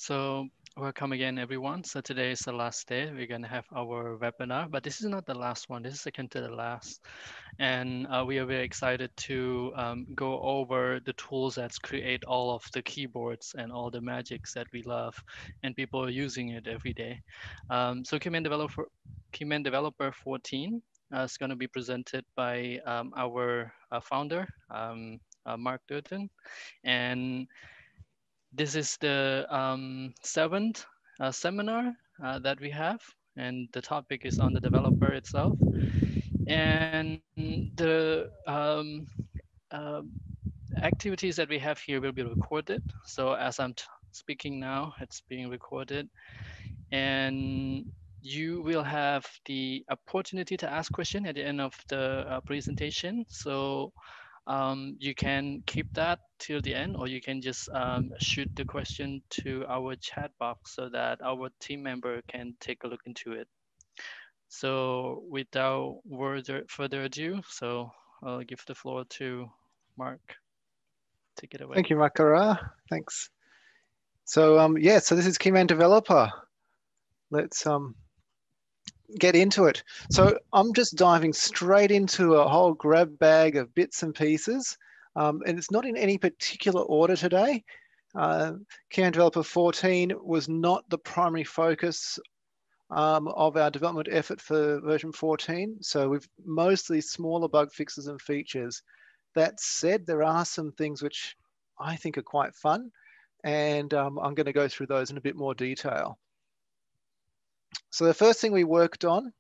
So welcome again, everyone. So today is the last day. We're going to have our webinar, but this is not the last one. This is second to the last. And we are very excited to go over the tools that create all of the keyboards and all the magics that we love, and people are using it every day. So Keyman Developer 14 is going to be presented by our founder, Mark Durden. And this is the seventh seminar that we have, and the topic is on the developer itself. And the uh, activities that we have here will be recorded. So as I'm speaking now, it's being recorded. And you will have the opportunity to ask questions at the end of the presentation. So you can keep that till the end, or you can just shoot the question to our chat box so that our team member can take a look into it. So without further ado, so I'll give the floor to Mark. Take it away. Thank you, Makara. Thanks. So yeah, so this is Keyman Developer. Let's get into it. So I'm just diving straight into a whole grab bag of bits and pieces. And it's not in any particular order today. Keyman Developer 14 was not the primary focus of our development effort for version 14. So we've mostly smaller bug fixes and features. That said, there are some things which I think are quite fun, and I'm going to go through those in a bit more detail. So the first thing we worked on,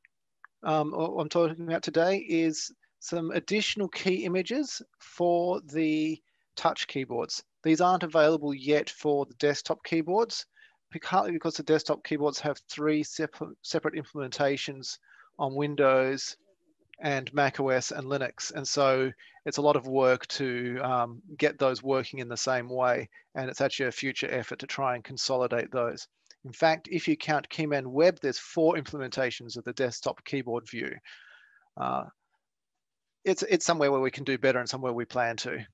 or I'm talking about today, is some additional key images for the touch keyboards. These aren't available yet for the desktop keyboards, partly because the desktop keyboards have three separate implementations on Windows and Mac OS and Linux. And so it's a lot of work to get those working in the same way. And it's actually a future effort to try and consolidate those. In fact, if you count Keyman Web, there's 4 implementations of the desktop keyboard view. It's somewhere where we can do better and somewhere we plan to.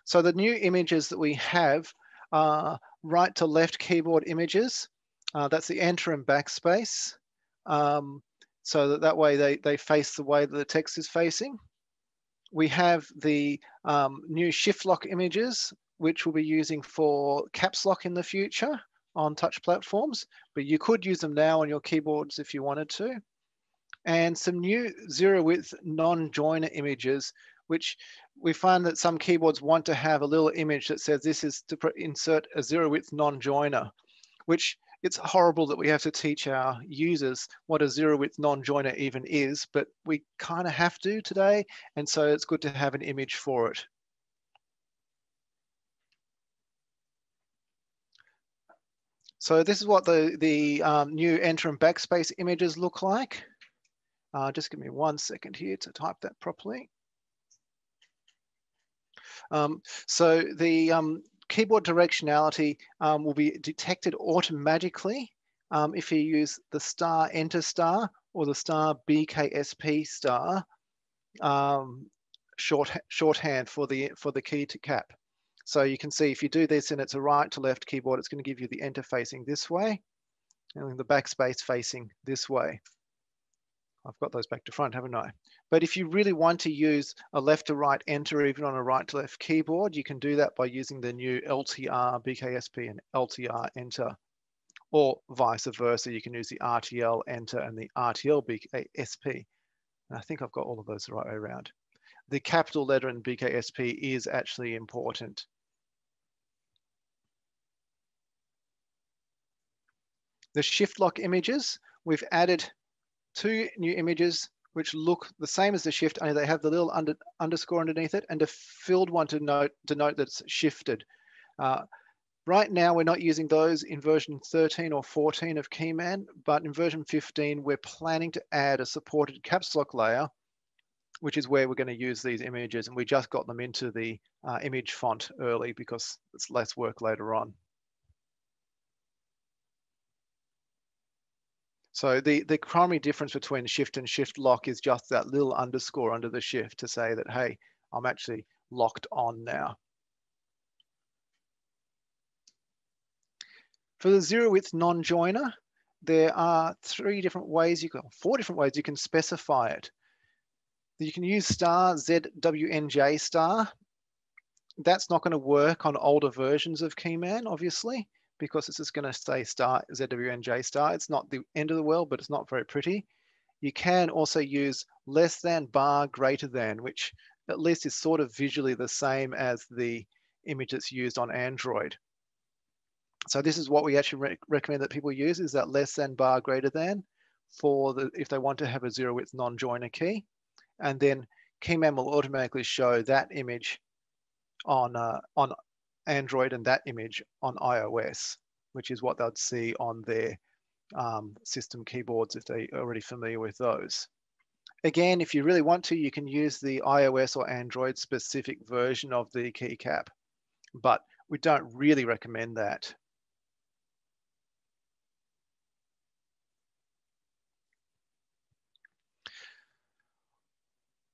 So the new images that we have are right to left keyboard images. That's the enter and backspace. So that way they face the way that the text is facing. We have the new shift lock images, which we'll be using for caps lock in the future on touch platforms, but you could use them now on your keyboards if you wanted to. And some new zero width non-joiner images, which we find that some keyboards want to have a little image that says this is to insert a zero width non-joiner, which it's horrible that we have to teach our users what a zero width non-joiner even is, but we kind of have to today. And so it's good to have an image for it. So this is what the new enter and backspace images look like. Just give me 1 second here to type that properly. So the keyboard directionality will be detected automatically if you use the star enter star or the star BKSP star shorthand for the key to cap. So you can see if you do this and it's a right to left keyboard, it's going to give you the enter facing this way and the backspace facing this way. I've got those back to front, haven't I? But if you really want to use a left to right enter even on a right to left keyboard, you can do that by using the new LTR BKSP and LTR enter, or vice versa. You can use the RTL enter and the RTL BKSP. And I think I've got all of those the right way around. The capital letter in BKSP is actually important. The shift lock images, we've added 2 new images which look the same as the shift, only they have the little underscore underneath it and a filled one to denote that it's shifted. Right now, we're not using those in version 13 or 14 of Keyman, but in version 15, we're planning to add a supported caps lock layer, which is where we're going to use these images. And we just got them into the image font early because it's less work later on. So the primary difference between shift and shift lock is just that little underscore under the shift to say that, hey, I'm actually locked on now. For the zero width non-joiner, there are four different ways you can specify it. You can use star ZWNJ star. That's not going to work on older versions of Keyman, obviously, because this is going to say star ZWNJ star. It's not the end of the world, but it's not very pretty. You can also use less than bar greater than, which at least is sort of visually the same as the image that's used on Android. So this is what we actually recommend that people use, is that less than bar greater than if they want to have a zero width non-joiner key. And then Keyman will automatically show that image on Android and that image on iOS, which is what they'd see on their system keyboards if they're already familiar with those. Again, if you really want to, you can use the iOS or Android specific version of the keycap, but we don't really recommend that.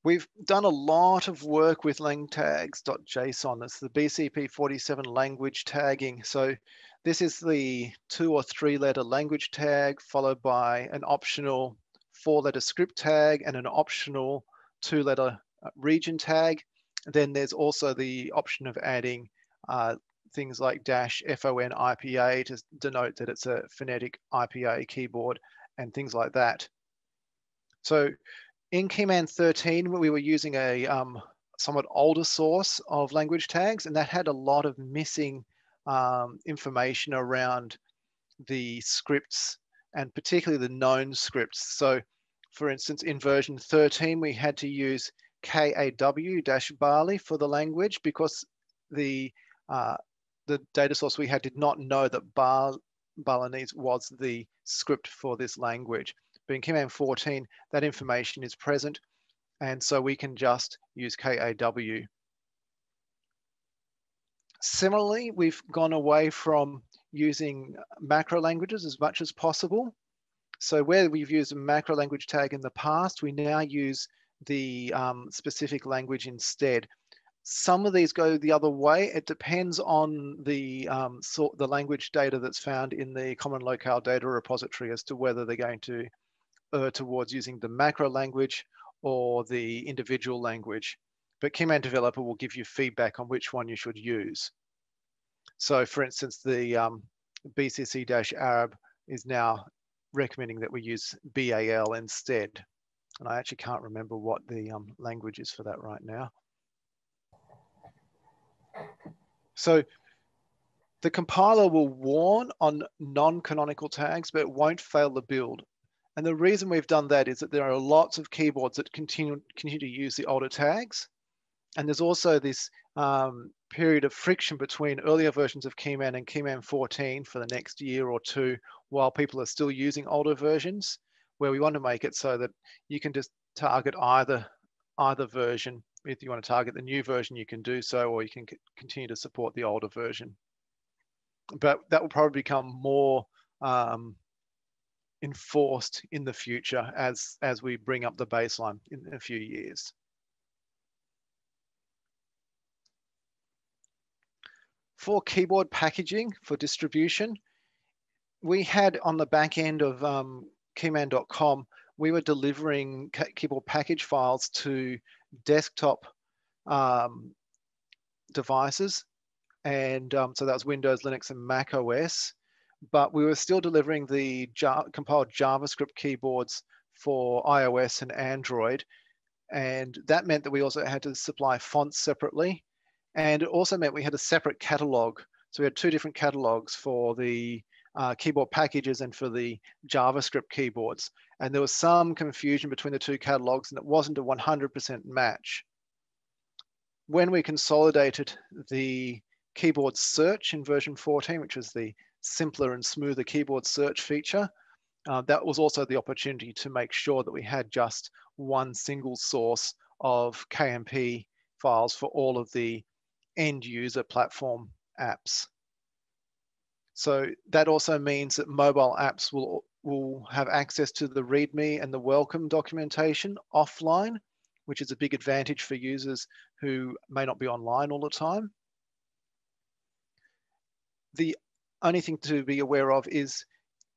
We've done a lot of work with langtags.json. That's the BCP47 language tagging. So this is the 2 or 3 letter language tag followed by an optional 4-letter script tag and an optional 2-letter region tag. Then there's also the option of adding things like -FON IPA to denote that it's a phonetic IPA keyboard and things like that. So in Keyman 13, we were using a somewhat older source of language tags, and that had a lot of missing information around the scripts and particularly the known scripts. So for instance, in version 13, we had to use KAW-Bali for the language because the data source we had did not know that Balinese was the script for this language. But in Keyman 14, that information is present, and so we can just use KAW. Similarly, we've gone away from using macro languages as much as possible. So where we've used a macro language tag in the past, we now use the specific language instead. Some of these go the other way. It depends on the language data that's found in the common locale data repository as to whether they're going to towards using the macro language or the individual language. But Keyman Developer will give you feedback on which one you should use. So for instance, the BCC-Arab is now recommending that we use BAL instead. And I actually can't remember what the language is for that right now. So the compiler will warn on non-canonical tags, but it won't fail the build. And the reason we've done that is that there are lots of keyboards that continue to use the older tags. And there's also this period of friction between earlier versions of Keyman and Keyman 14 for the next year or two, while people are still using older versions, where we want to make it so that you can just target either version. If you want to target the new version, you can do so, or you can continue to support the older version. But that will probably become more enforced in the future as we bring up the baseline in a few years. For keyboard packaging for distribution, we had on the back end of keyman.com, we were delivering keyboard package files to desktop devices. And so that was Windows, Linux, and Mac OS. But we were still delivering the compiled JavaScript keyboards for iOS and Android. And that meant that we also had to supply fonts separately. And it also meant we had a separate catalog. So we had 2 different catalogs for the keyboard packages and for the JavaScript keyboards. And there was some confusion between the 2 catalogs, and it wasn't a 100% match. When we consolidated the keyboard search in version 14, which was the simpler and smoother keyboard search feature, that was also the opportunity to make sure that we had just one single source of KMP files for all of the end user platform apps. So that also means that mobile apps will have access to the README and the welcome documentation offline, which is a big advantage for users who may not be online all the time. The only thing to be aware of is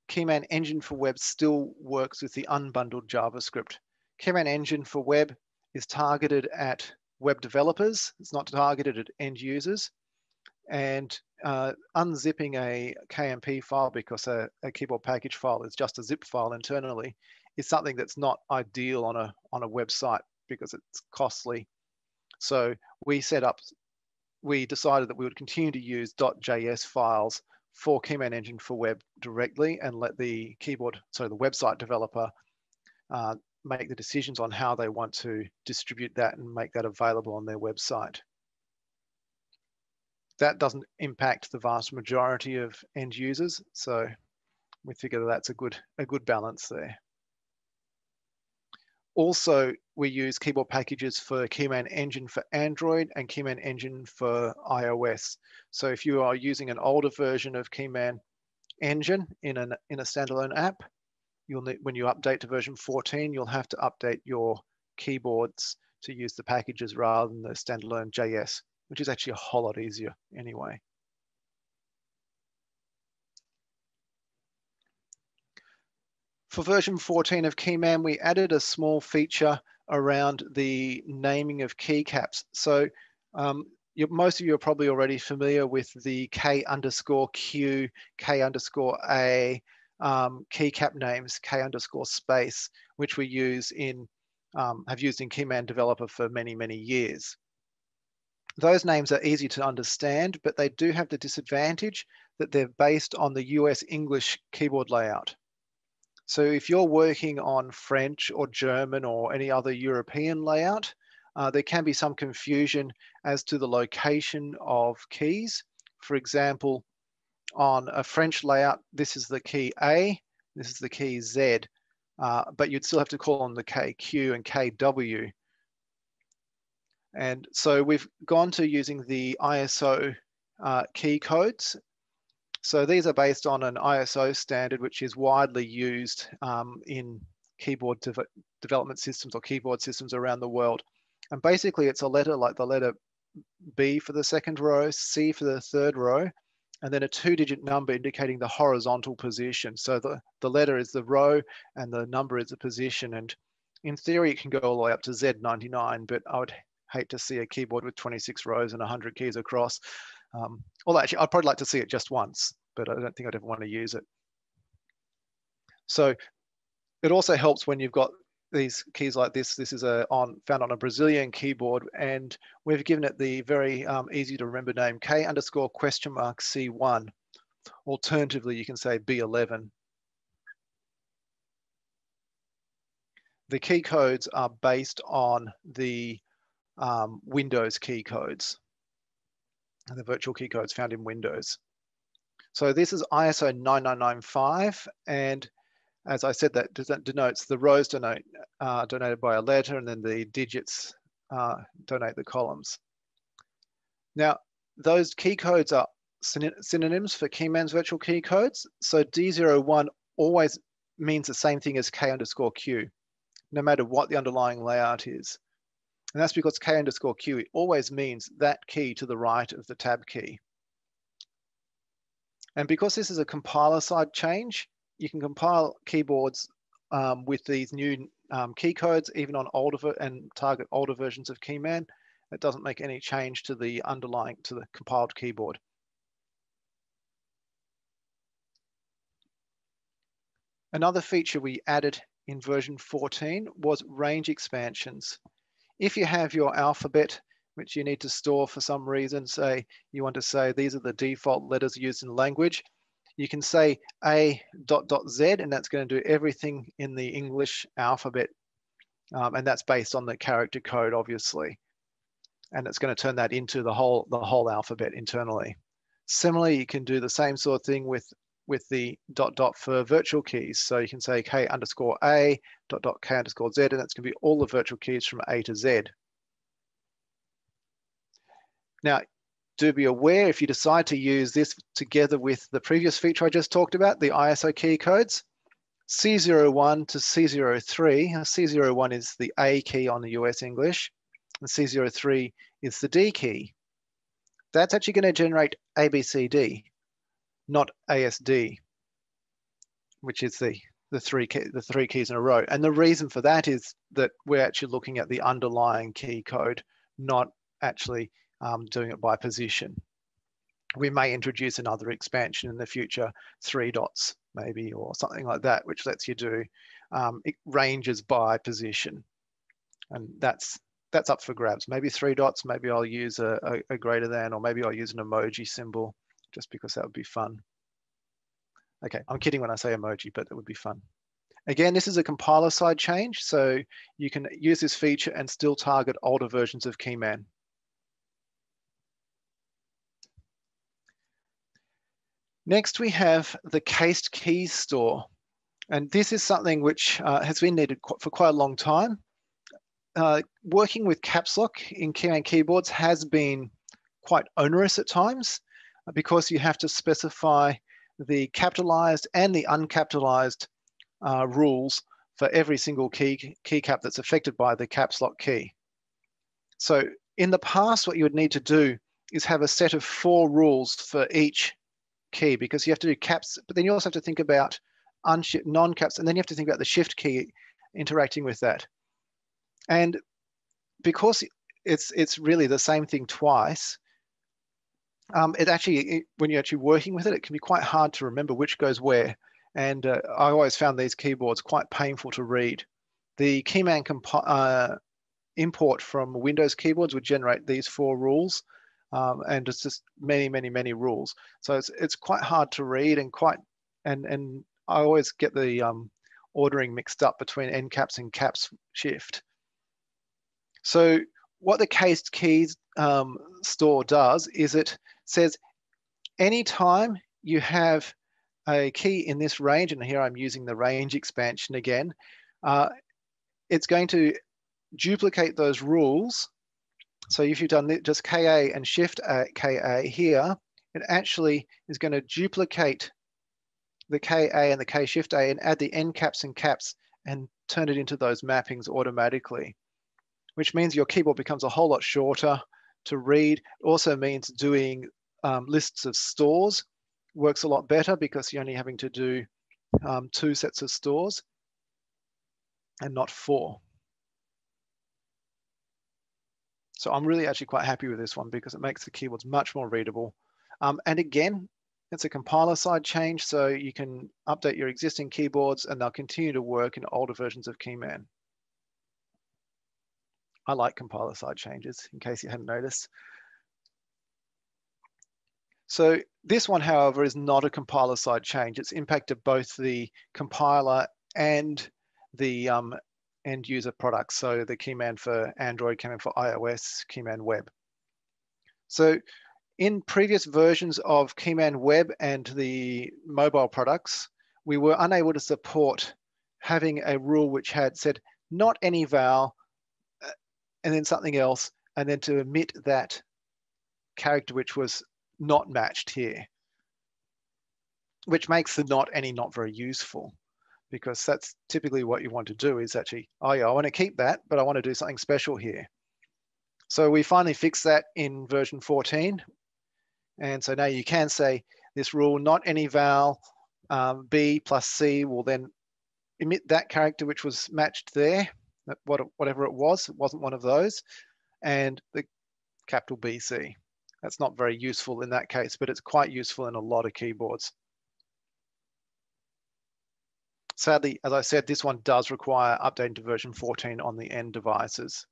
Keyman Engine for Web still works with the unbundled JavaScript. Keyman Engine for Web is targeted at web developers. It's not targeted at end users. And unzipping a KMP file because a keyboard package file is just a zip file internally is something that's not ideal on a website because it's costly. So we decided that we would continue to use .js files for Keyman Engine for Web directly and let the website developer make the decisions on how they want to distribute that and make that available on their website. That doesn't impact the vast majority of end users, so we figure that that's a good balance there. Also, we use keyboard packages for Keyman Engine for Android and Keyman Engine for iOS. So if you are using an older version of Keyman Engine in a standalone app, when you update to version 14, you'll have to update your keyboards to use the packages rather than the standalone JS, which is actually a whole lot easier anyway. For version 14 of Keyman, we added a small feature around the naming of keycaps. So most of you are probably already familiar with the K_Q, K_A keycap names, K_space, which we use have used in Keyman Developer for many, many years. Those names are easy to understand, but they do have the disadvantage that they're based on the US English keyboard layout. So if you're working on French or German or any other European layout, there can be some confusion as to the location of keys. For example, on a French layout, this is the key A, this is the key Z, but you'd still have to call on the KQ and KW. And so we've gone to using the ISO key codes. So these are based on an ISO standard, which is widely used in keyboard development systems or keyboard systems around the world. And basically it's a letter like the letter B for the second row, C for the third row, and then a 2-digit number indicating the horizontal position. So the letter is the row and the number is the position. And in theory, it can go all the way up to Z99, but I would hate to see a keyboard with 26 rows and 100 keys across. Well, actually, I'd probably like to see it just once, but I don't think I'd ever want to use it. So it also helps when you've got these keys like this. This is found on a Brazilian keyboard, and we've given it the very easy to remember name K_C1. Alternatively, you can say B11. The key codes are based on the Windows key codes, and the virtual key codes found in Windows. So this is ISO 9995, and as I said, that denotes the rows donated by a letter, and then the digits donate the columns. Now, those key codes are synonyms for Keyman's virtual key codes. So D01 always means the same thing as K_Q, no matter what the underlying layout is. And that's because K_Q, it always means that key to the right of the tab key. And because this is a compiler side change, you can compile keyboards with these new key codes, even on and target older versions of Keyman. It doesn't make any change to the compiled keyboard. Another feature we added in version 14 was range expansions. If you have your alphabet, which you need to store for some reason, say you want to say these are the default letters used in language, you can say A.Z, and that's going to do everything in the English alphabet. And that's based on the character code, obviously. And it's going to turn that into the whole alphabet internally. Similarly, you can do the same sort of thing with the ... for virtual keys. So you can say K_A, ... K_Z, and that's going to be all the virtual keys from A to Z. Now, do be aware if you decide to use this together with the previous feature I just talked about, the ISO key codes, C01 to C03. C01 is the A key on the US English, and C03 is the D key. That's actually going to generate ABCD. not ASD, which is the three keys in a row. And the reason for that is that we're actually looking at the underlying key code, not actually doing it by position. We may introduce another expansion in the future, 3 dots maybe, or something like that, which lets you do it ranges by position. And that's up for grabs. Maybe 3 dots, maybe I'll use a greater than, or maybe I'll use an emoji symbol just because that would be fun. Okay, I'm kidding when I say emoji, but it would be fun. Again, this is a compiler side change, so you can use this feature and still target older versions of Keyman. Next, we have the cased keys store. And this is something which has been needed for quite a long time. Working with caps lock in Keyman keyboards has been quite onerous at times because you have to specify the capitalized and the uncapitalized rules for every single keycap that's affected by the caps lock key. So in the past, what you would need to do is have a set of 4 rules for each key, because you have to do caps, but then you also have to think about non-caps, and then you have to think about the shift key interacting with that. And because it's really the same thing twice, when you're actually working with it, it can be quite hard to remember which goes where. And I always found these keyboards quite painful to read. The Keyman import from Windows keyboards would generate these 4 rules, and it's just many rules. So it's quite hard to read, and I always get the ordering mixed up between end caps and caps shift. So what the cased keys store does is it says anytime you have a key in this range, and here I'm using the range expansion again, it's going to duplicate those rules. So if you've done just KA and Shift KA here, it actually is going to duplicate the KA and the K Shift A and add the end caps and caps and turn it into those mappings automatically, which means your keyboard becomes a whole lot shorter to read. It also means doing lists of stores works a lot better because you're only having to do 2 sets of stores and not 4. So I'm really actually quite happy with this one because it makes the keyboards much more readable. And again, it's a compiler side change, so you can update your existing keyboards and they'll continue to work in older versions of Keyman. I like compiler side changes, in case you hadn't noticed. So this one, however, is not a compiler side change. It's impacted both the compiler and the end user products. So the Keyman for Android, Keyman for iOS, Keyman Web. So in previous versions of Keyman Web and the mobile products, we were unable to support having a rule which had said not any vowel and then something else, and then to omit that character which was not matched here, which makes the not any not very useful, because that's typically what you want to do is actually, oh yeah, I want to keep that, but I want to do something special here. So we finally fixed that in version 14. And so now you can say this rule, not any vowel, B plus C will then emit that character which was matched there, whatever it wasn't one of those, and the capital BC. That's not very useful in that case, but it's quite useful in a lot of keyboards. Sadly, as I said, this one does require updating to version 14 on the end devices.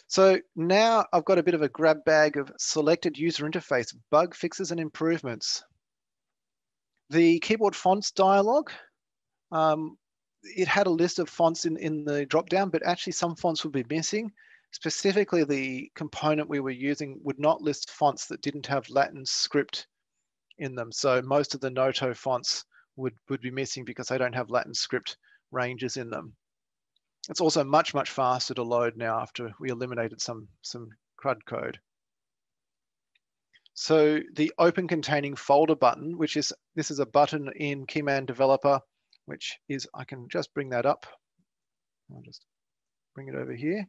So now I've got a bit of a grab bag of selected user interface bug fixes and improvements. The keyboard fonts dialog, it had a list of fonts in the dropdown, but actually some fonts would be missing. Specifically, the component we were using would not list fonts that didn't have Latin script in them. So most of the Noto fonts would be missing because they don't have Latin script ranges in them. It's also much faster to load now after we eliminated some CRUD code. So the open containing folder button, this is a button in Keyman Developer, which is, I can just bring that up. I'll just bring it over here.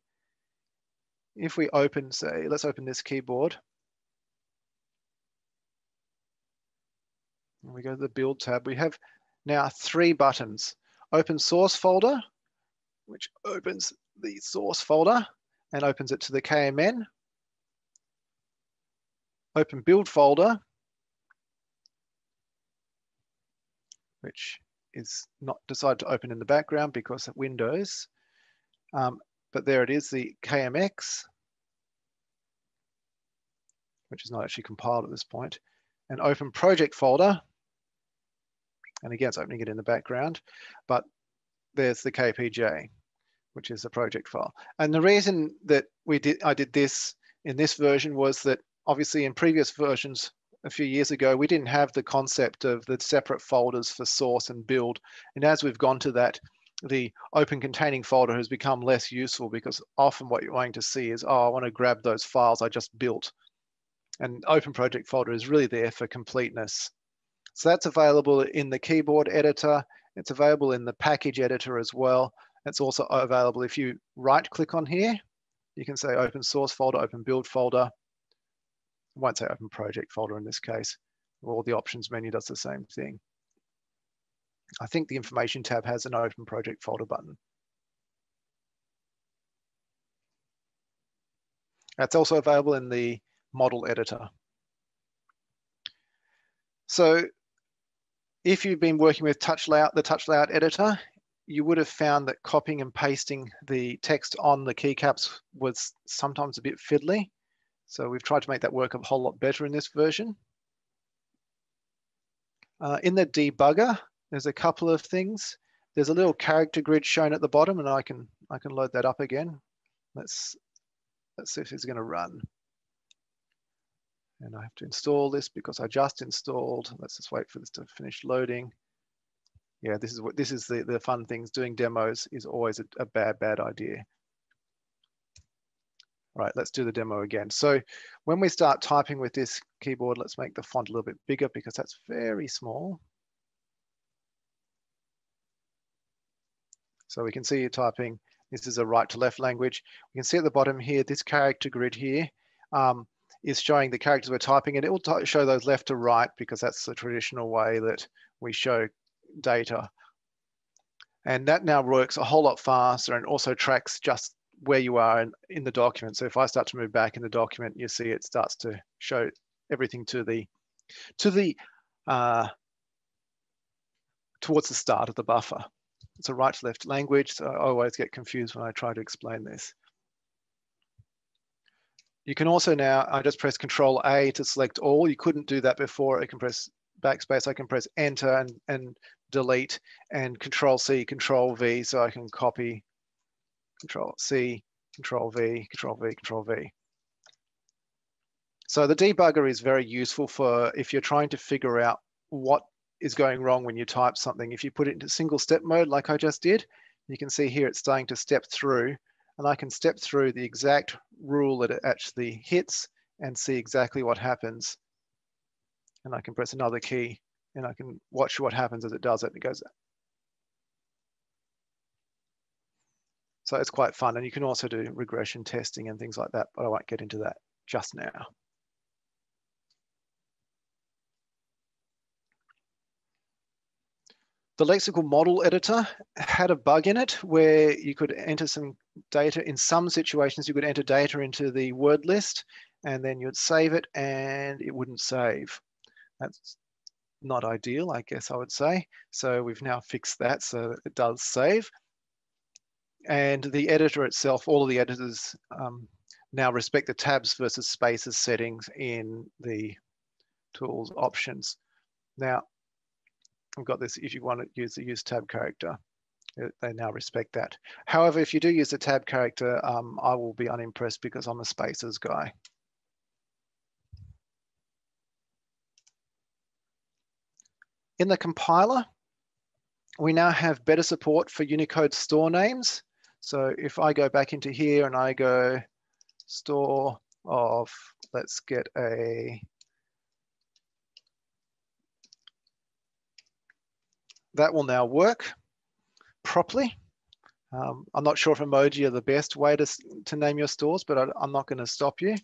If we open, say, let's open this keyboard. and we go to the build tab, we have now 3 buttons. Open source folder, which opens the source folder and opens it to the KMN. Open build folder, which is not decided to open in the background because of Windows. But there it is, the KMX, which is not actually compiled at this point. And open project folder. And again, it's opening it in the background, but there's the KPJ, which is the project file. And the reason that I did this in this version was that obviously in previous versions a few years ago, we didn't have the concept of the separate folders for source and build. And as we've gone to that, the open containing folder has become less useful because often what you're going to see is, oh, I want to grab those files I just built. And open project folder is really there for completeness. So that's available in the keyboard editor. It's available in the package editor as well. It's also available if you right click on here, you can say open source folder, open build folder. I won't say open project folder in this case. All the options menu does the same thing. I think the information tab has an open project folder button. That's also available in the model editor. So if you've been working with the touch layout editor, you would have found that copying and pasting the text on the keycaps was sometimes a bit fiddly. So we've tried to make that work a whole lot better in this version. In the debugger, there's a couple of things. There's a little character grid shown at the bottom, and I can load that up again. Let's see if it's going to run. And I have to install this because I just installed. Let's just wait for this to finish loading. Yeah, this is the fun things. Doing demos is always a bad idea. All right, let's do the demo again. So when we start typing with this keyboard, let's make the font a little bit bigger because that's very small. So we can see you typing. This is a right to left language. We can see at the bottom here, this character grid here is showing the characters we're typing, and it will show those left to right because that's the traditional way that we show data. And that now works a whole lot faster and also tracks just where you are in the document. So if I start to move back in the document, you see it starts to show everything towards the start of the buffer. It's a right to left language, so I always get confused when I try to explain this. You can also now, I just press Control A to select all. You couldn't do that before. I can press backspace, I can press Enter and delete, and Control C, Control V, so I can copy, Control C, Control V, Control V, Control V. So the debugger is very useful for if you're trying to figure out what is going wrong when you type something. If you put it into single step mode like I just did, you can see here it's starting to step through, and I can step through the exact rule that it actually hits and see exactly what happens. And I can press another key and I can watch what happens as it does it. It goes. So it's quite fun, and you can also do regression testing and things like that, but I won't get into that just now. The lexical model editor had a bug in it where you could enter some data. In some situations, you could enter data into the word list and then you'd save it and it wouldn't save. That's not ideal, I guess I would say. So we've now fixed that so it does save. And the editor itself, all of the editors now respect the tabs versus spaces settings in the tools options. Now, I've got this, if you want to use the use tab character, they now respect that. However, if you do use the tab character, I will be unimpressed because I'm a spaces guy. In the compiler, we now have better support for Unicode store names. So if I go back into here and I go store of, let's get a, that will now work properly. I'm not sure if emoji are the best way to name your stores, but I'm not going to stop you,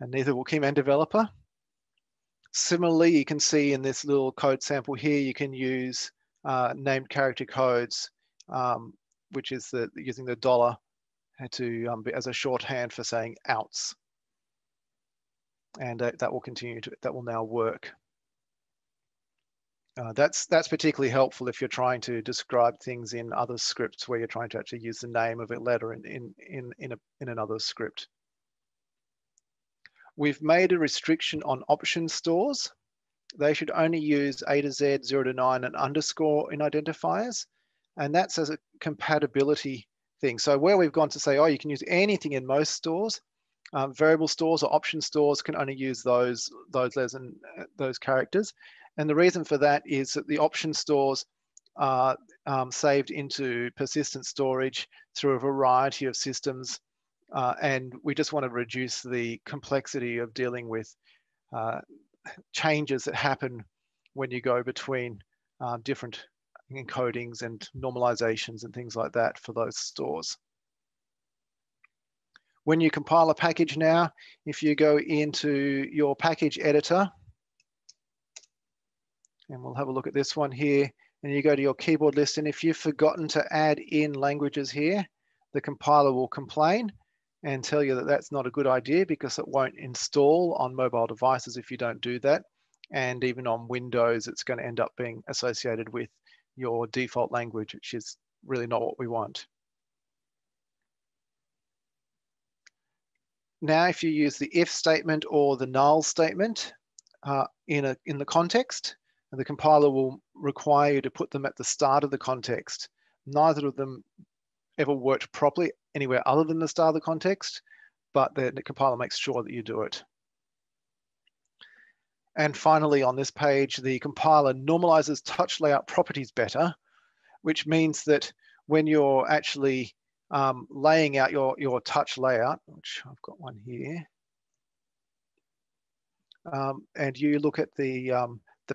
and neither will Keyman Developer. Similarly, you can see in this little code sample here, you can use named character codes, which is using the dollar to as a shorthand for saying outs, and that will now work. That's particularly helpful if you're trying to describe things in other scripts where you're trying to actually use the name of a letter in another script. We've made a restriction on option stores. They should only use A to Z, 0 to 9, and underscore in identifiers, and that's as a compatibility thing. So where we've gone to say, oh, you can use anything in most stores, variable stores or option stores can only use those letters and those characters. And the reason for that is that the option stores are saved into persistent storage through a variety of systems. And we just want to reduce the complexity of dealing with changes that happen when you go between different encodings and normalizations and things like that for those stores. When you compile a package now, if you go into your package editor, and we'll have a look at this one here, and you go to your keyboard list, and if you've forgotten to add in languages here, the compiler will complain and tell you that that's not a good idea because it won't install on mobile devices if you don't do that. And even on Windows, it's going to end up being associated with your default language, which is really not what we want. Now, if you use the if statement or the null statement in the context, the compiler will require you to put them at the start of the context. Neither of them ever worked properly anywhere other than the start of the context, but the compiler makes sure that you do it. And finally, on this page, the compiler normalizes touch layout properties better, which means that when you're actually laying out your touch layout, which I've got one here, and you look at the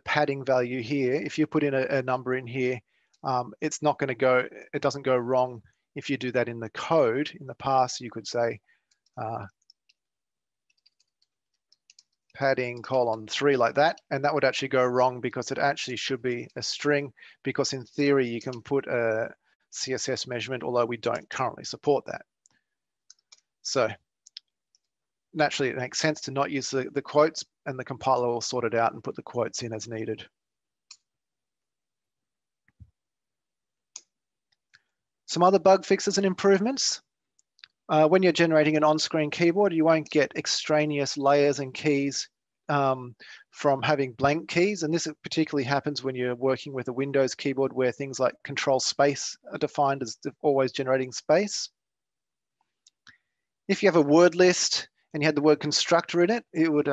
padding value here, if you put in a number in here, it's not going to go, it doesn't go wrong if you do that in the code. In the past, you could say padding :3 like that, and that would actually go wrong because it actually should be a string, because in theory, you can put a CSS measurement, although we don't currently support that. So naturally, it makes sense to not use the quotes, and the compiler will sort it out and put the quotes in as needed. Some other bug fixes and improvements. When you're generating an on-screen keyboard, you won't get extraneous layers and keys from having blank keys. And this particularly happens when you're working with a Windows keyboard where things like control space are defined as always generating space. If you have a word list and you had the word constructor in it, it would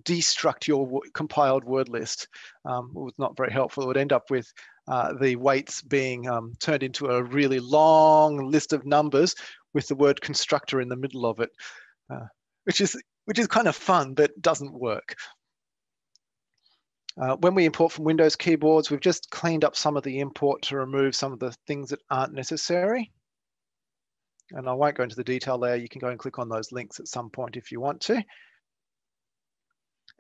destruct your compiled word list. It was not very helpful. It would end up with the weights being turned into a really long list of numbers with the word constructor in the middle of it, which is kind of fun, but doesn't work. When we import from Windows keyboards, we've just cleaned up some of the import to remove some of the things that aren't necessary. And I won't go into the detail there. You can go and click on those links at some point if you want to.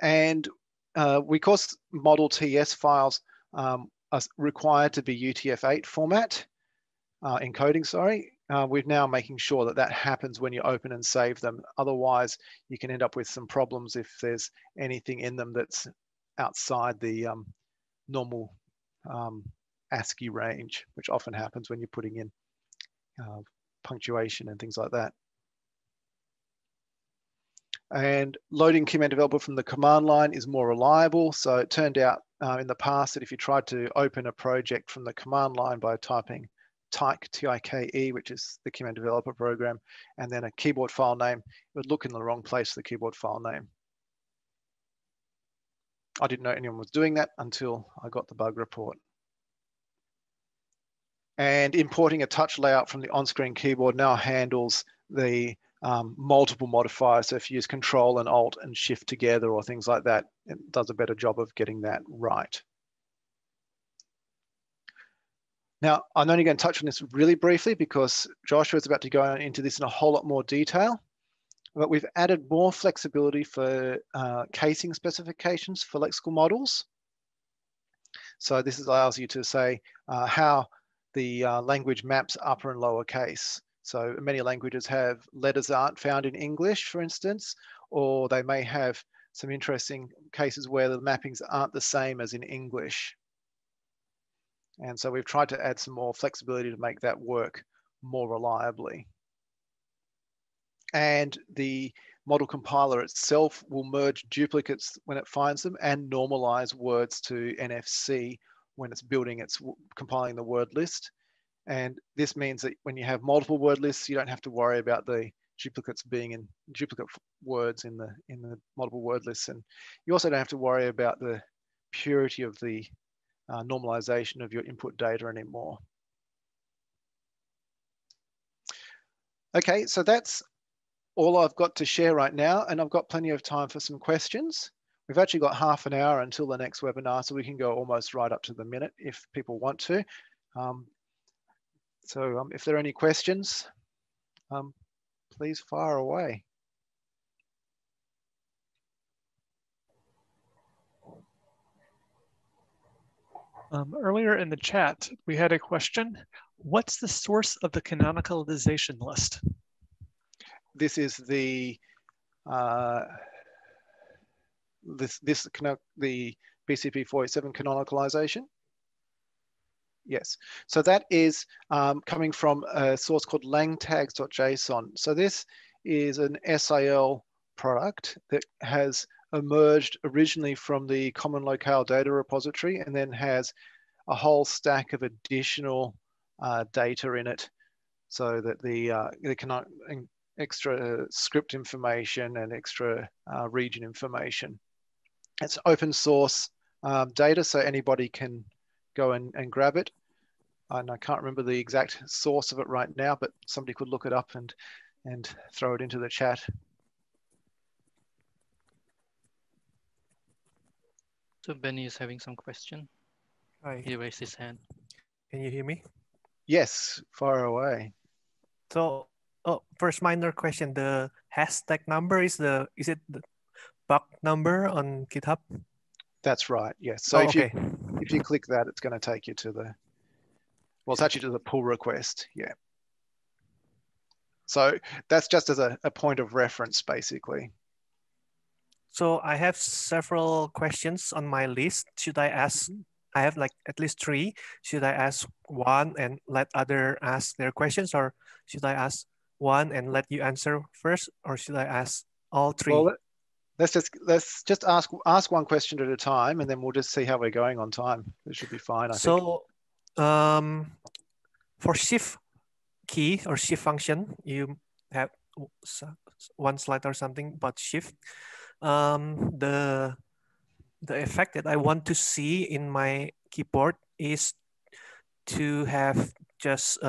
And because model TS files are required to be UTF-8 format, encoding, sorry, we're now making sure that that happens when you open and save them. Otherwise, you can end up with some problems if there's anything in them that's outside the normal ASCII range, which often happens when you're putting in punctuation and things like that. And loading Keyman Developer from the command line is more reliable. So it turned out in the past that if you tried to open a project from the command line by typing Tike, T-I-K-E, which is the Keyman Developer program, and then a keyboard file name, it would look in the wrong place for the keyboard file name. I didn't know anyone was doing that until I got the bug report. And importing a touch layout from the on-screen keyboard now handles the multiple modifiers. So if you use Control and Alt and Shift together or things like that, it does a better job of getting that right. Now, I'm only going to touch on this really briefly because Joshua is about to go into this in a whole lot more detail. but we've added more flexibility for casing specifications for lexical models. So this allows you to say how the language maps upper and lower case. So many languages have letters that aren't found in English, for instance, or they may have some interesting cases where the mappings aren't the same as in English. And so we've tried to add some more flexibility to make that work more reliably. And the model compiler itself will merge duplicates when it finds them and normalize words to NFC when it's compiling the word list. And this means that when you have multiple word lists, you don't have to worry about the duplicates being in duplicate words in the multiple word lists. And you also don't have to worry about the purity of the normalization of your input data anymore. Okay, so that's all I've got to share right now, and I've got plenty of time for some questions. We've actually got half an hour until the next webinar, so we can go almost right up to the minute if people want to. If there are any questions, please fire away. Earlier in the chat, we had a question. What's the source of the canonicalization list? This is the the BCP 487 canonicalization. Yes, so that is coming from a source called langtags.json. So this is an SIL product that has emerged originally from the Common Locale Data Repository and then has a whole stack of additional data in it, so that the extra script information and extra region information. It's open source data, so anybody can go and grab it. And I can't remember the exact source of it right now, but somebody could look it up and throw it into the chat. So Benny is having some question. Hi. He raised his hand. Can you hear me? Yes, far away. So, first minor question: the hashtag number is it the bug number on GitHub? That's right. Yes. So if you click that, it's going to take you to the, well, it's actually to the pull request. Yeah. So that's just as a point of reference, basically. So I have several questions on my list. Should I ask? I have like at least 3. Should I ask one and let other ask their questions, or should I ask one and let you answer first, or should I ask all 3? Well, let's just ask one question at a time, and then we'll just see how we're going on time. It should be fine, I think. So, for shift key or shift function, you have one slide or something about shift. The effect that I want to see in my keyboard is to have just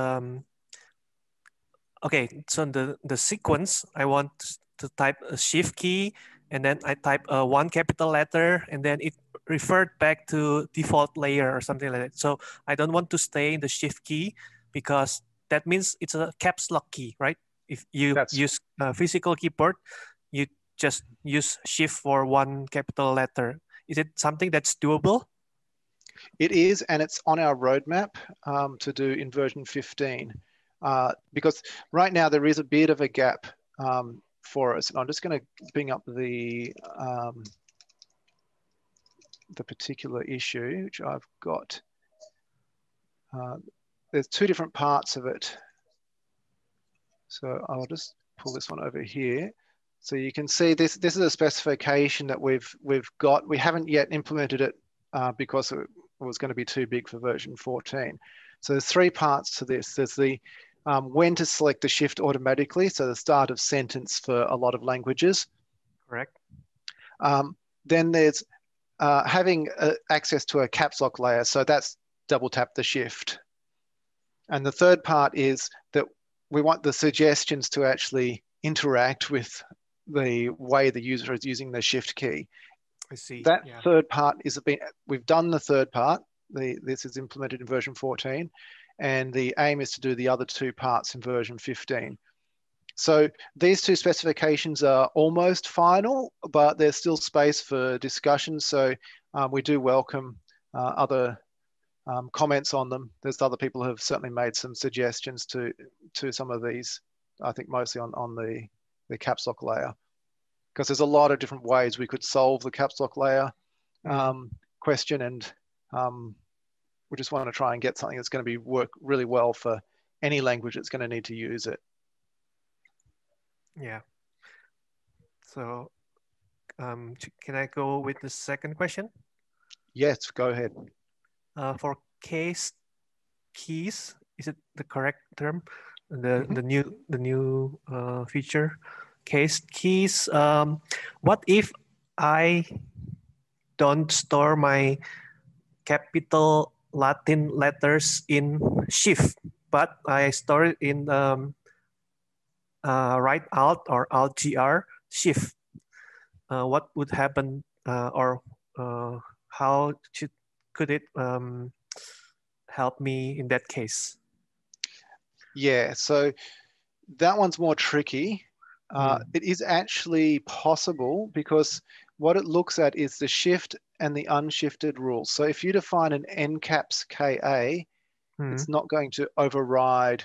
okay. So the sequence, I want to type a shift key, and then I type one capital letter, and then it referred back to default layer or something like that. So I don't want to stay in the shift key, because that means it's a caps lock key, right? If you use a physical keyboard, you just use shift for one capital letter. Is it something that's doable? It is, and it's on our roadmap to do in version 15. Because right now there is a bit of a gap for us. And I'm just going to bring up the particular issue, which I've got. There's 2 different parts of it. So I'll just pull this one over here. So you can see this is a specification that we've got. We haven't yet implemented it because it was going to be too big for version 14. So there's 3 parts to this. There's the when to select the shift automatically, so the start of sentence for a lot of languages. Correct. Then there's having access to a caps lock layer, so that's double tap the shift. And the third part is that we want the suggestions to actually interact with the way the user is using the shift key. I see. That third part we've done the third part. This is implemented in version 14, and the aim is to do the other 2 parts in version 15. So these two specifications are almost final, but there's still space for discussion. So we do welcome other comments on them. There's other people who have certainly made some suggestions to some of these. I think mostly on the caps lock layer, because there's a lot of different ways we could solve the caps lock layer question, and we just want to try and get something that's going to work really well for any language that's going to need to use it. Yeah. So can I go with the second question? Yes, go ahead. For case keys, is it the correct term? The new feature, case keys. What if I don't store my capital Latin letters in shift, but I store it in right alt or alt gr shift? What would happen, or how could it help me in that case? Yeah, so that one's more tricky. It is actually possible, because what it looks at is the shift and the unshifted rules. So if you define an ncaps KA, it's not going to override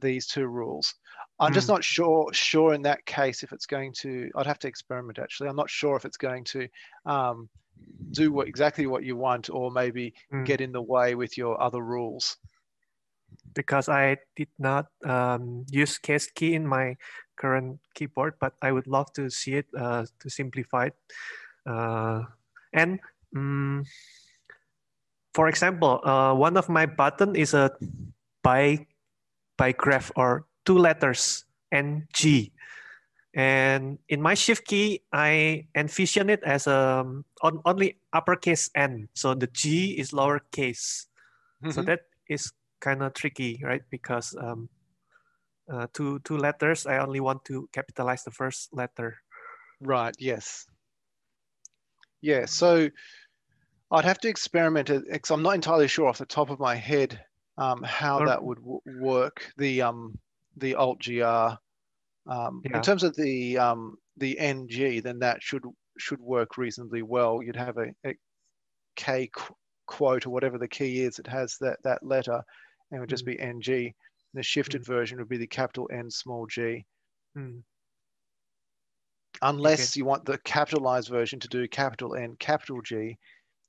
these two rules. I'm just not sure in that case if it's going to. I'd have to experiment, actually. I'm not sure if it's going to do exactly what you want, or maybe get in the way with your other rules. Because I did not use case key in my current keyboard, but I would love to see it to simplify it. And for example, one of my button is a by graph, or 2 letters NG. And in my shift key, I envision it as only uppercase N. So the G is lowercase. So that is kind of tricky, right? Because two letters, I only want to capitalize the first letter. Right, yes. Yeah, so I'd have to experiment it, because I'm not entirely sure off the top of my head how that would work, the alt gr. In terms of the ng, then that should work reasonably well. You'd have a k quote, or whatever the key is, it has that letter, and it would just be ng. The shifted version would be the capital N small g. Unless you want the capitalized version to do capital N capital G.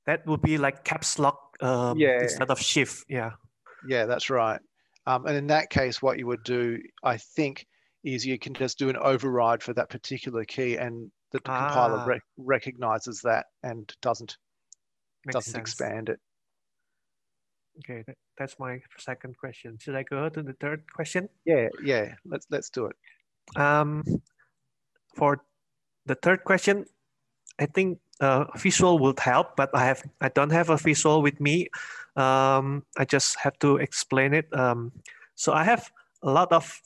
That would be like caps lock instead of shift. Yeah. Yeah, that's right. And in that case, what you would do, I think, is you can just do an override for that particular key, and the compiler recognizes that and doesn't expand it. Okay, that's my second question. Should I go to the third question? Yeah. Let's do it. For the third question, I think visual would help, but I don't have a visual with me. I just have to explain it. So I have a lot of.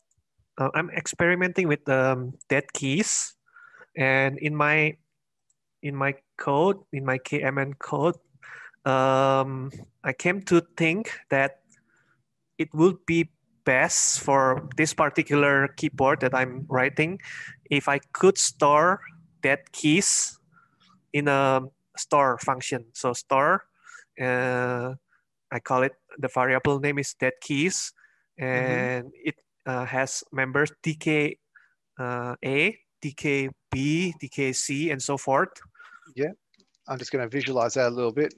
I'm experimenting with dead keys, and in my code, in my KMN code, I came to think that it would be best for this particular keyboard that I'm writing if I could store dead keys in a store function. So store, I call it, the variable name is dead keys, and it has members dk A, dk B, dk C, and so forth. Yeah, I'm just going to visualize that a little bit.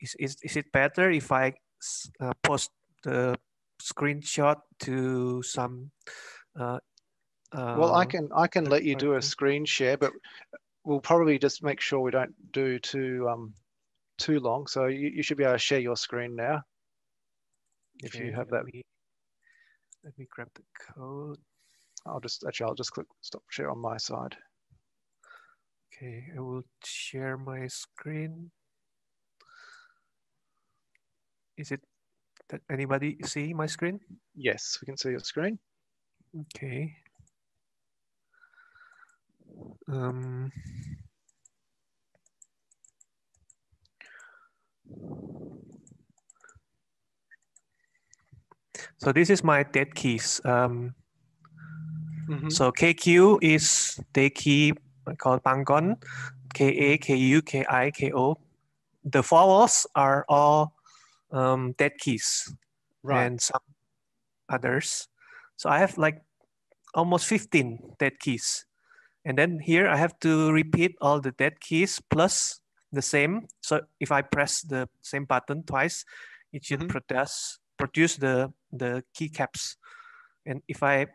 Is it better if I post the screenshot to some? Well, I can let you do a screen share, but we'll probably just make sure we don't do too long. So you should be able to share your screen now. If you have that. Let me grab the code. I'll just click stop share on my side. Okay, I will share my screen. Is it that anybody see my screen? Yes, we can see your screen. Okay. So this is my dead keys. Mhm. So KQ is dead key called Pangon, KA, KU, KI, KO. The vowels are all dead keys Right. and some others. So I have like almost 15 dead keys. And then here I have to repeat all the dead keys plus the same. So if I press the same button twice, it should Mhm. produce the keycaps. And if I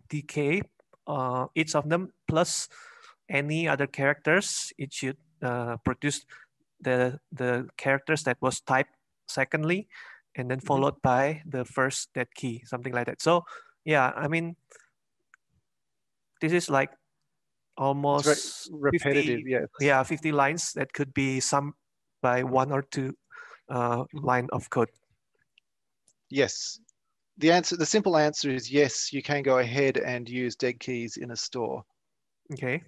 decay each of them plus any other characters, it should produce the characters that was typed secondly, and then followed by the first dead key, something like that. So yeah, I mean, this is like It's very almost repetitive. 50, Yes. yeah, 50 lines that could be summed by one or two line of code. Yes. The simple answer is yes, you can go ahead and use dead keys in a store, Okay.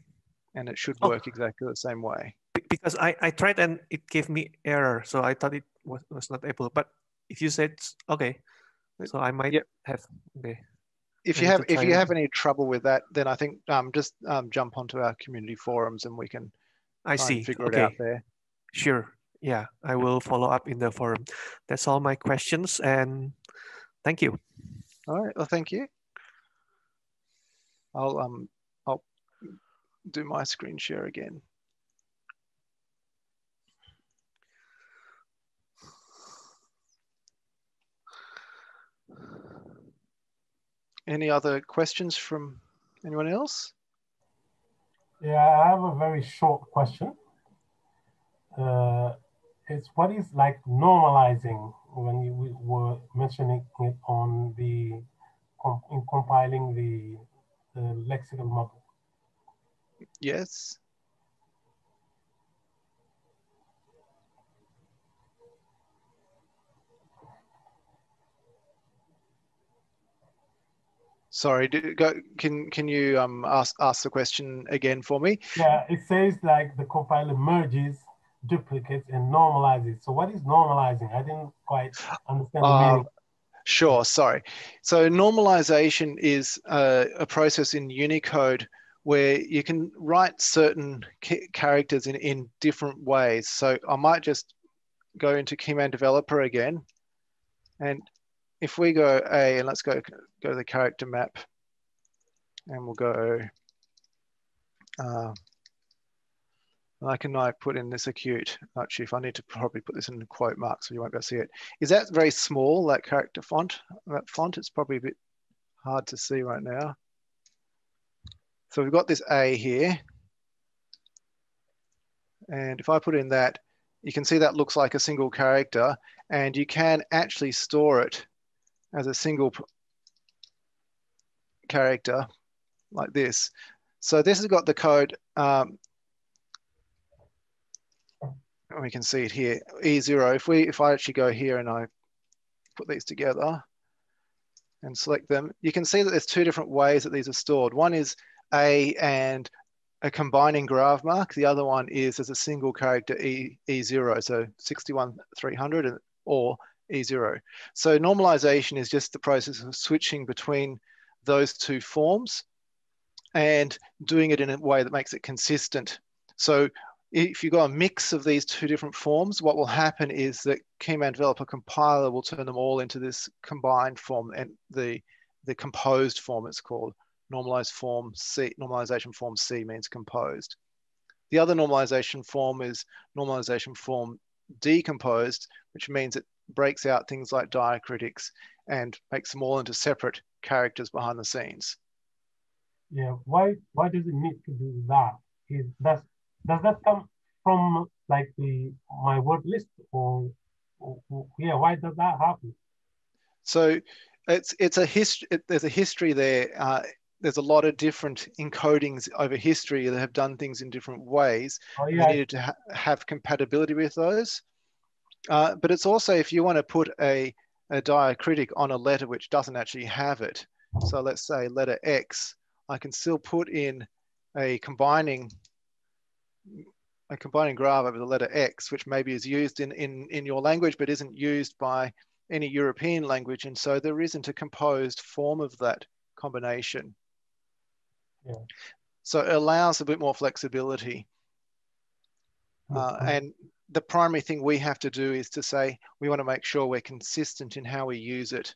and it should Oh, work exactly the same way. because I tried and it gave me error. So I thought it was not able, but if you said, okay, so I might Yep. have, okay. If I you need have to try it. any trouble with that, then I think just jump onto our community forums and we can I try and see. figure it out Okay, there. sure. Yeah, I will follow up in the forum. That's all my questions, and thank you. All right. Well, thank you. I'll do my screen share again. Any other questions from anyone else? Yeah, I have a very short question. It's what is like normalizing when we were mentioning it on the in compiling the lexical model. Yes. Sorry, can you ask the question again for me? Yeah, it says like the compiler merges, duplicates, and normalizes. So what is normalizing? I didn't quite understand the meaning. Sure, sorry. So normalization is a process in Unicode where you can write certain characters in different ways. So I might just go into Keyman Developer again. And if we go A, and let's go to the character map, and we'll go, I can now put in this acute. Actually, if I need to probably put this in quote marks so you won't be able to see it. Is that very small, that character font? That font, it's probably a bit hard to see right now. So we've got this A here. And if I put in that, you can see that looks like a single character, and you can actually store it as a single character like this. So this has got the code, we can see it here, E0. If I actually go here and I put these together and select them, you can see that there's two different ways that these are stored. One is A and a combining graph mark. The other one is as a single character E0, so 61300 or E0. So normalization is just the process of switching between those two forms and doing it in a way that makes it consistent. So if you've got a mix of these two different forms, what will happen is that Keyman Developer Compiler will turn them all into this combined form, and the composed form it's called. Normalized form C, normalization form C means composed. The other normalization form is normalization form decomposed, which means it breaks out things like diacritics and makes them all into separate characters behind the scenes. Yeah, why does it need to do that? Does that come from like my word list or yeah, why does that happen? So it's a history. There's a history there. There's a lot of different encodings over history that have done things in different ways, Oh, and yeah, they needed to have compatibility with those. But it's also if you want to put a diacritic on a letter which doesn't actually have it. So let's say letter X, I can still put in a combining graph over the letter X, which maybe is used in your language, but isn't used by any European language, and so there isn't a composed form of that combination. Yeah. So it allows a bit more flexibility. And the primary thing we have to do is to say, we want to make sure we're consistent in how we use it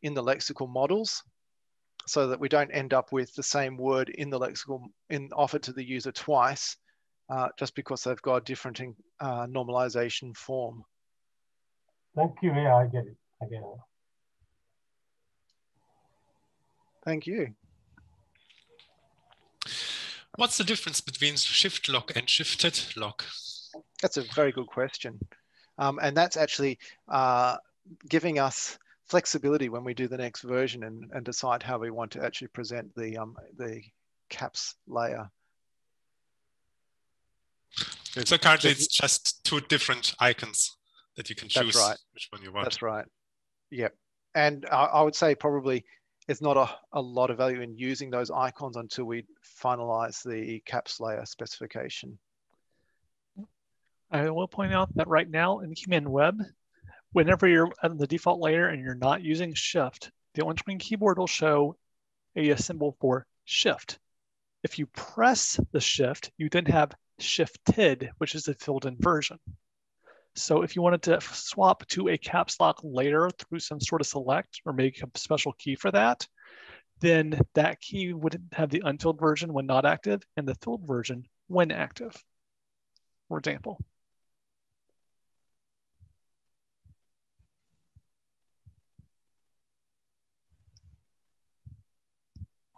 in the lexical models, so that we don't end up with the same word in the lexical offered to the user twice, just because they've got a different normalization form. Thank you. Yeah, I get it. I get it. Thank you. What's the difference between shift lock and shifted lock? That's a very good question. And that's actually giving us flexibility when we do the next version and decide how we want to actually present the caps layer. So currently it's just two different icons that you can choose. That's right. Which one you want. That's right. Yep. And I would say probably it's not a lot of value in using those icons until we finalize the caps layer specification. I will point out that right now in Keyman Web, whenever you're at the default layer and you're not using shift, the on-screen keyboard will show a symbol for shift. If you press the shift, you then have shifted, which is the filled-in version. So if you wanted to swap to a caps lock later through some sort of select or make a special key for that, then that key would have the unfilled version when not active and the filled version when active, for example.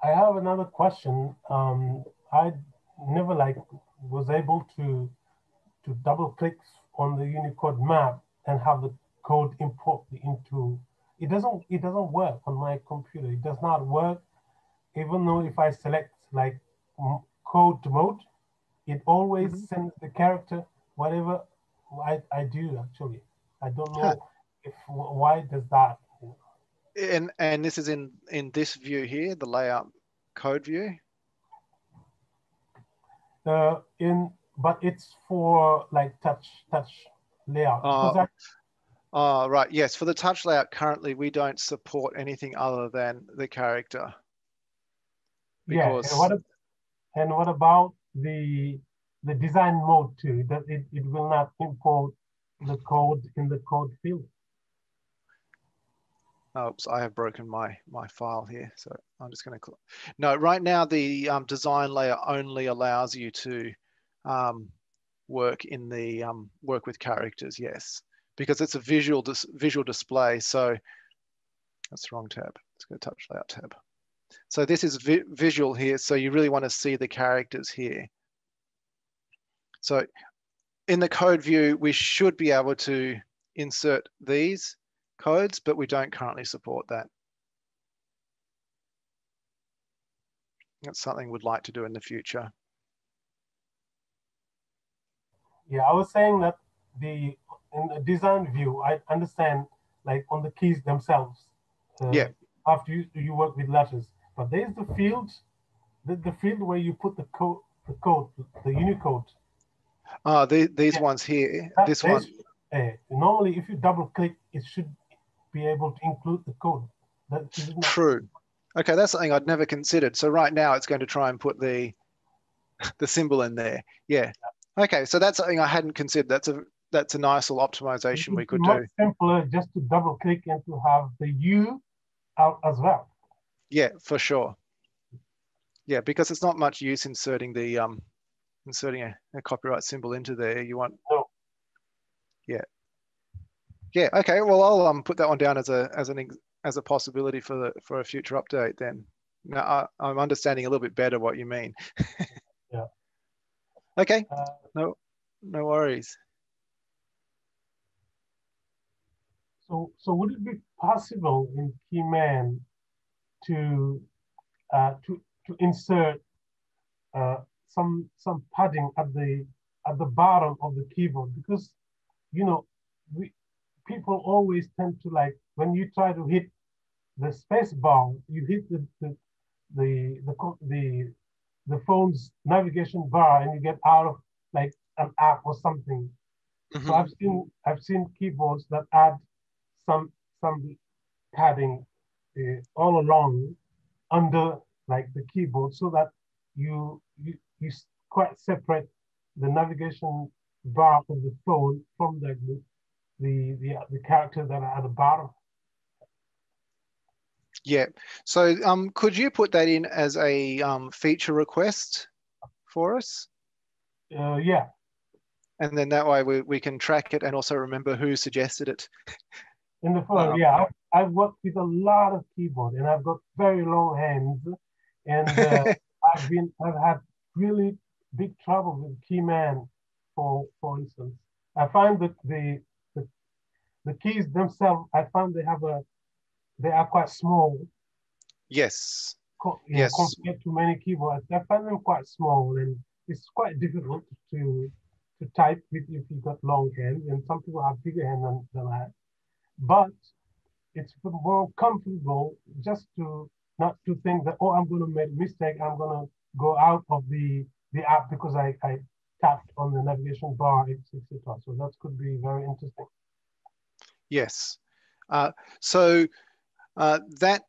I have another question. I never was able to double click on the Unicode map and have the code import into. It doesn't work on my computer. It does not work, even though if I select like code mode, it always sends the character whatever I do. Actually, I don't know why does that. And this is in this view here, the layout code view. But it's for like touch layout. Right. Yes, for the touch layout currently we don't support anything other than the character. Because... Yeah. And what about the design mode too? That it will not import the code in the code field. Oops, I have broken my file here, so I'm just going to. No, right now the design layer only allows you to work in the work with characters. Yes, because it's a visual display. So that's the wrong tab. Let's go touch layout tab. So this is visual here. So you really want to see the characters here. So in the code view, we should be able to insert these codes, but we don't currently support that. That's something we'd like to do in the future. Yeah, I was saying that in the design view, I understand like on the keys themselves. Yeah. After you work with letters, but there's the field, the field where you put the code, the Unicode. These ones here. This one. Normally, if you double click, it should be able to include the code. That is not true. Okay, that's something I'd never considered. So right now it's going to try and put the symbol in there. Yeah. Okay, so that's something I hadn't considered. That's a nice little optimization we could do. Much simpler just to double click and to have the U out as well. Yeah, for sure. Yeah, because it's not much use inserting the a copyright symbol into there. You want. No. Yeah. Yeah. Okay. Well, I'll put that one down as a possibility for a future update. Then now I'm understanding a little bit better what you mean. Yeah. Okay. No worries. So would it be possible in Keyman to insert some padding at the bottom of the keyboard, because people always tend to, like, when you try to hit the space bar, you hit the phone's navigation bar and you get out of like an app or something. So I've seen keyboards that add some some padding all along under like the keyboard, so that you quite separate the navigation bar of the phone from the characters that are at the bottom. Yeah. So could you put that in as a feature request for us? Yeah. And then that way we can track it and also remember who suggested it. In the phone, yeah. I've worked with a lot of keyboard, and I've got very long hands, and I've had really big trouble with Keyman, for instance. I find that the keys themselves, I found they are quite small. Yes. Yes. Compared to many keyboards, I find them quite small, and it's quite difficult to type with if you've got long hands, and some people have bigger hands than I. But it's more comfortable just to not to think that, oh, I'm going to make a mistake, I'm going to go out of the app because I tapped on the navigation bar, etc. So that could be very interesting. Yes. So that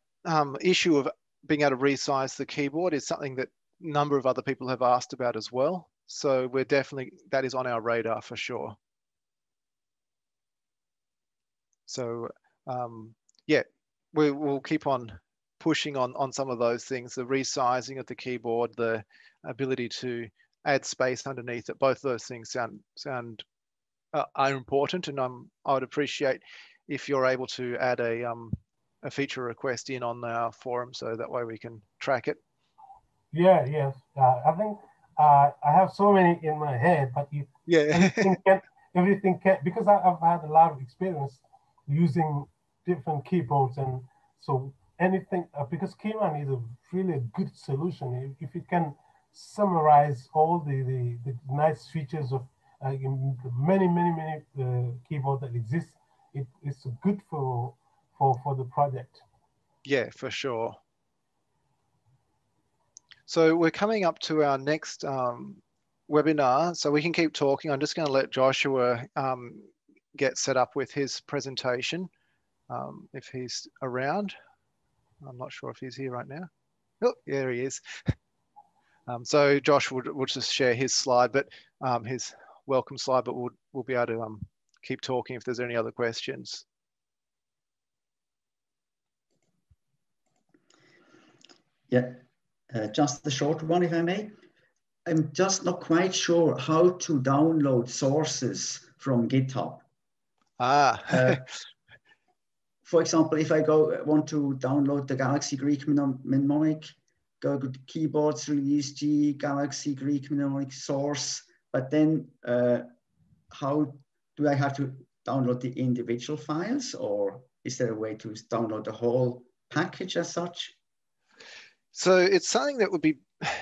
issue of being able to resize the keyboard is something that a number of other people have asked about as well. So we're definitely, that is on our radar for sure. So yeah, we'll keep on pushing on some of those things, the resizing of the keyboard, the ability to add space underneath it. Both of those things are important, and I would appreciate if you're able to add a feature request in on our forum, so that way we can track it. Yeah, yes. I think I have so many in my head, but everything can, because I've had a lot of experience using different keyboards, and so anything, because Keyman is a really good solution. If you can summarize all the nice features of many keyboards that exist, it's good for the project. Yeah, for sure. So we're coming up to our next webinar, so we can keep talking. I'm just going to let Joshua get set up with his presentation if he's around. I'm not sure if he's here right now. Oh, there he is. So Josh will just share his slide, but his welcome slide, but we'll be able to keep talking if there's any other questions. Yeah, just a short one, if I may. I'm just not quite sure how to download sources from GitHub. For example, if I want to download the Galaxy Greek mnemonic, go to keyboards, release G, Galaxy Greek mnemonic source, but then how do I have to download the individual files, or is there a way to download the whole package as such? So it's something that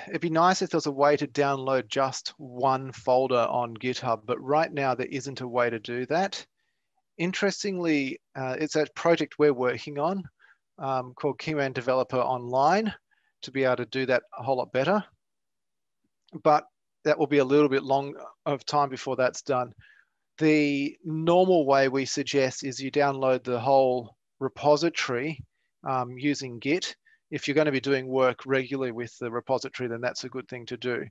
it'd be nice if there's a way to download just one folder on GitHub, but right now there isn't a way to do that. Interestingly, it's a project we're working on called Keyman Developer Online to be able to do that a whole lot better. But that will be a little bit long of time before that's done. The normal way we suggest is you download the whole repository using Git. If you're going to be doing work regularly with the repository, then that's a good thing to do.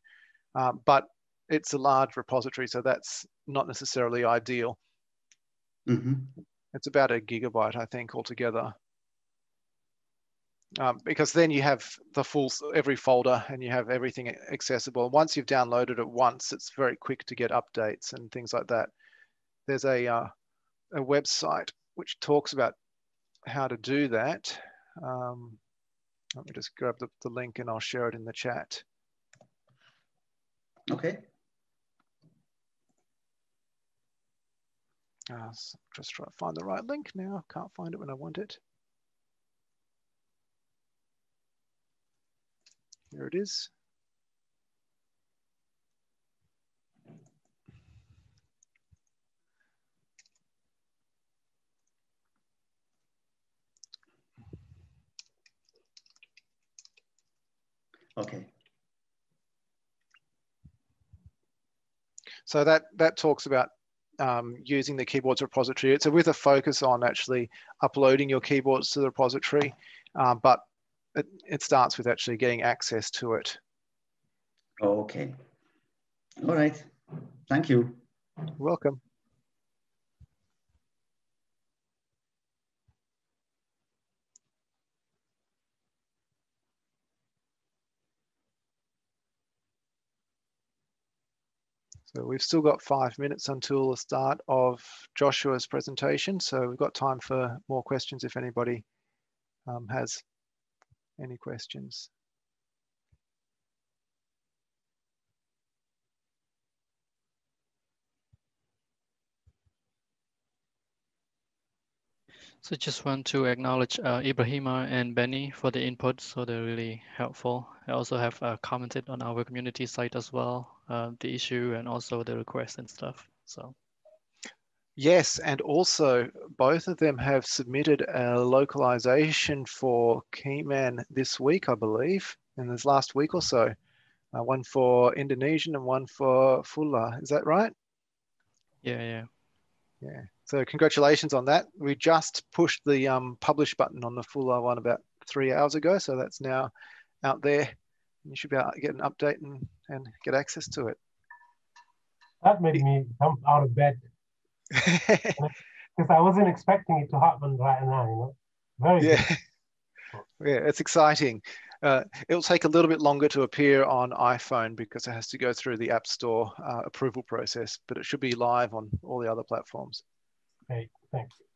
But it's a large repository, so that's not necessarily ideal. Mm-hmm. It's about 1 gigabyte, I think, altogether. Because then you have the full, every folder, and you have everything accessible. Once you've downloaded it once, it's very quick to get updates and things like that. There's a website which talks about how to do that. Let me just grab the link and I'll share it in the chat. Okay. So just try to find the right link now. Can't find it when I want it. Here it is. Okay. So that talks about using the keyboards repository. It's with a focus on actually uploading your keyboards to the repository, but it starts with actually getting access to it. Okay. All right. Thank you. You're welcome. So we've still got 5 minutes until the start of Joshua's presentation. So we've got time for more questions if anybody has any questions. So just want to acknowledge Ibrahima and Benny for the input. So they're really helpful. I also have commented on our community site as well, the issue and also the request and stuff. So. Yes, and also both of them have submitted a localization for Keyman this week, I believe, in this last week or so. One for Indonesian and one for Fulla. Is that right? Yeah. So congratulations on that. We just pushed the publish button on the Fulla one about 3 hours ago, so that's now out there. You should be able to get an update and get access to it. That made me jump out of bed. Because I wasn't expecting it to happen right now, you know. Very good. Yeah, it's exciting. It'll take a little bit longer to appear on iPhone because it has to go through the App Store approval process, but it should be live on all the other platforms. Okay, thank you.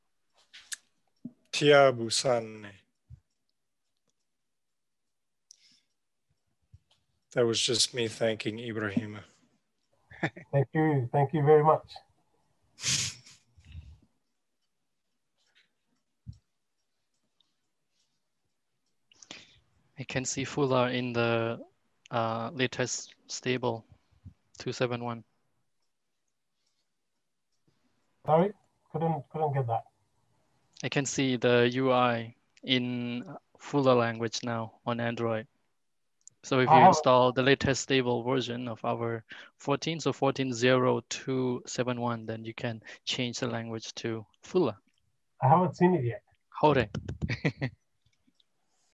Tia Busan. That was just me thanking Ibrahima. Thank you very much. I can see Fulla in the latest stable 271. Sorry, couldn't get that. I can see the UI in Fulla language now on Android. So if you install the latest stable version of our 14, so 14.0271, then you can change the language to Fulla. I haven't seen it yet. Hore.